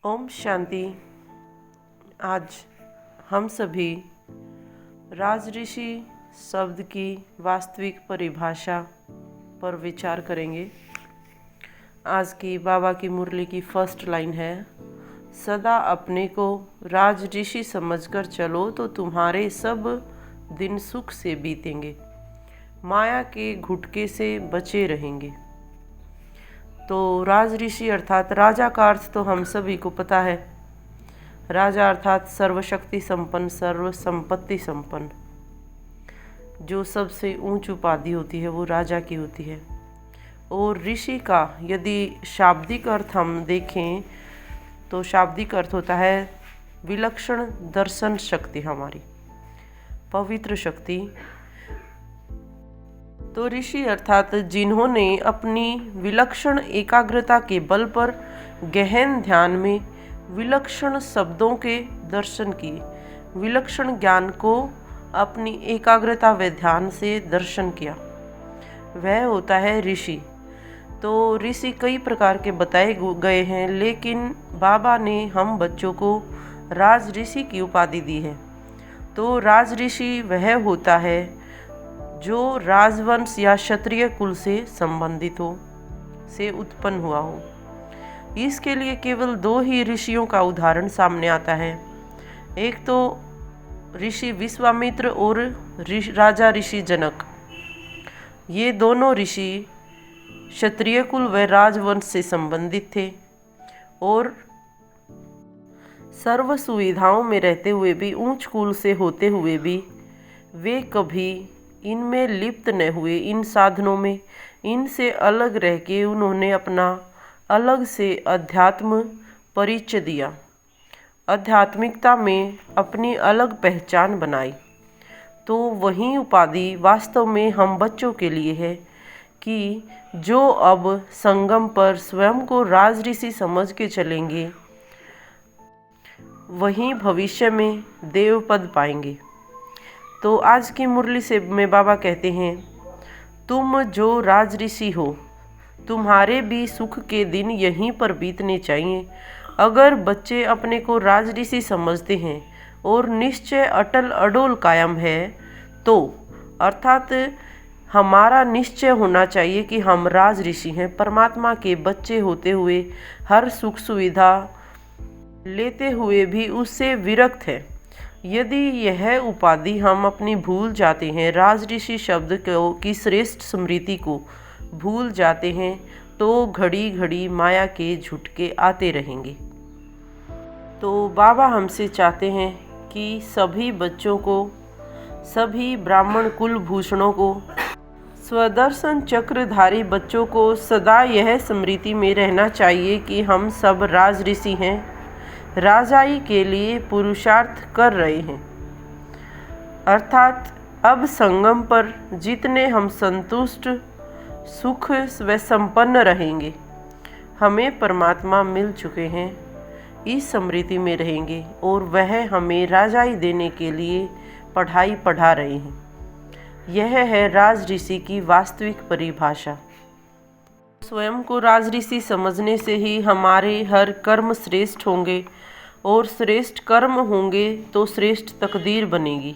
ओम शांति। आज हम सभी राजऋषि शब्द की वास्तविक परिभाषा पर विचार करेंगे। आज की बाबा की मुरली की फर्स्ट लाइन है, सदा अपने को राजऋषि समझकर चलो तो तुम्हारे सब दिन सुख से बीतेंगे, माया के घुटके से बचे रहेंगे। तो राजऋषि अर्थात राजा का अर्थ तो हम सभी को पता है। राजा अर्थात सर्वशक्ति संपन्न, सर्व संपत्ति संपन्न। जो सबसे ऊंच उपाधि होती है वो राजा की होती है। और ऋषि का यदि शाब्दिक अर्थ हम देखें तो शाब्दिक अर्थ होता है विलक्षण दर्शन शक्ति, हमारी पवित्र शक्ति। तो ऋषि अर्थात जिन्होंने अपनी विलक्षण एकाग्रता के बल पर गहन ध्यान में विलक्षण शब्दों के दर्शन किए, विलक्षण ज्ञान को अपनी एकाग्रता व ध्यान से दर्शन किया, वह होता है ऋषि। तो ऋषि कई प्रकार के बताए गए हैं, लेकिन बाबा ने हम बच्चों को राज ऋषि की उपाधि दी है। तो राज ऋषि वह होता है जो राजवंश या क्षत्रिय कुल से संबंधित हो, से उत्पन्न हुआ हो। इसके लिए केवल दो ही ऋषियों का उदाहरण सामने आता है। एक तो ऋषि विश्वामित्र और राजा ऋषि जनक। ये दोनों ऋषि क्षत्रिय कुल व राजवंश से संबंधित थे और सर्व सुविधाओं में रहते हुए भी, ऊंच कुल से होते हुए भी वे कभी इनमें लिप्त न हुए। इन साधनों में इनसे अलग रह के उन्होंने अपना अलग से अध्यात्म परिचय दिया, आध्यात्मिकता में अपनी अलग पहचान बनाई। तो वही उपाधि वास्तव में हम बच्चों के लिए है कि जो अब संगम पर स्वयं को राजऋषि समझ के चलेंगे, वही भविष्य में देवपद पाएंगे। तो आज की मुरली से में बाबा कहते हैं, तुम जो राजऋषि हो, तुम्हारे भी सुख के दिन यहीं पर बीतने चाहिए। अगर बच्चे अपने को राजऋषि समझते हैं और निश्चय अटल अडोल कायम है, तो अर्थात हमारा निश्चय होना चाहिए कि हम राजऋषि हैं, परमात्मा के बच्चे होते हुए हर सुख सुविधा लेते हुए भी उससे विरक्त है। यदि यह उपाधि हम अपनी भूल जाते हैं, राजऋषि शब्द की श्रेष्ठ स्मृति को भूल जाते हैं, तो घड़ी घड़ी माया के झुटके आते रहेंगे। तो बाबा हमसे चाहते हैं कि सभी बच्चों को, सभी ब्राह्मण कुलभूषणों को, स्वदर्शन चक्रधारी बच्चों को सदा यह स्मृति में रहना चाहिए कि हम सब राजऋषि हैं, राजाई के लिए पुरुषार्थ कर रहे हैं। अर्थात अब संगम पर जितने हम संतुष्ट, सुख व संपन्न रहेंगे, हमें परमात्मा मिल चुके हैं, इस स्मृति में रहेंगे और वह हमें राजाई देने के लिए पढ़ाई पढ़ा रहे हैं। यह है राजऋषि की वास्तविक परिभाषा। स्वयं को राजऋषि समझने से ही हमारे हर कर्म श्रेष्ठ होंगे और श्रेष्ठ कर्म होंगे तो श्रेष्ठ तकदीर बनेगी।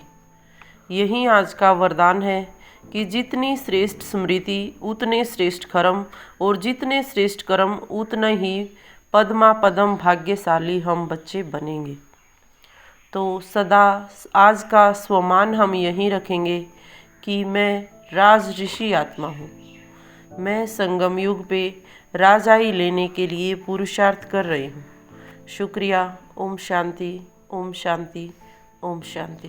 यही आज का वरदान है कि जितनी श्रेष्ठ स्मृति उतने श्रेष्ठ कर्म, और जितने श्रेष्ठ कर्म उतना ही पद्मा पदम भाग्यशाली हम बच्चे बनेंगे। तो सदा आज का स्वमान हम यही रखेंगे कि मैं राजऋषि आत्मा हूँ, मैं संगम युग पे राजाई लेने के लिए पुरुषार्थ कर रही हूँ। शुक्रिया। ओम शांति, ओम शांति, ओम शांति।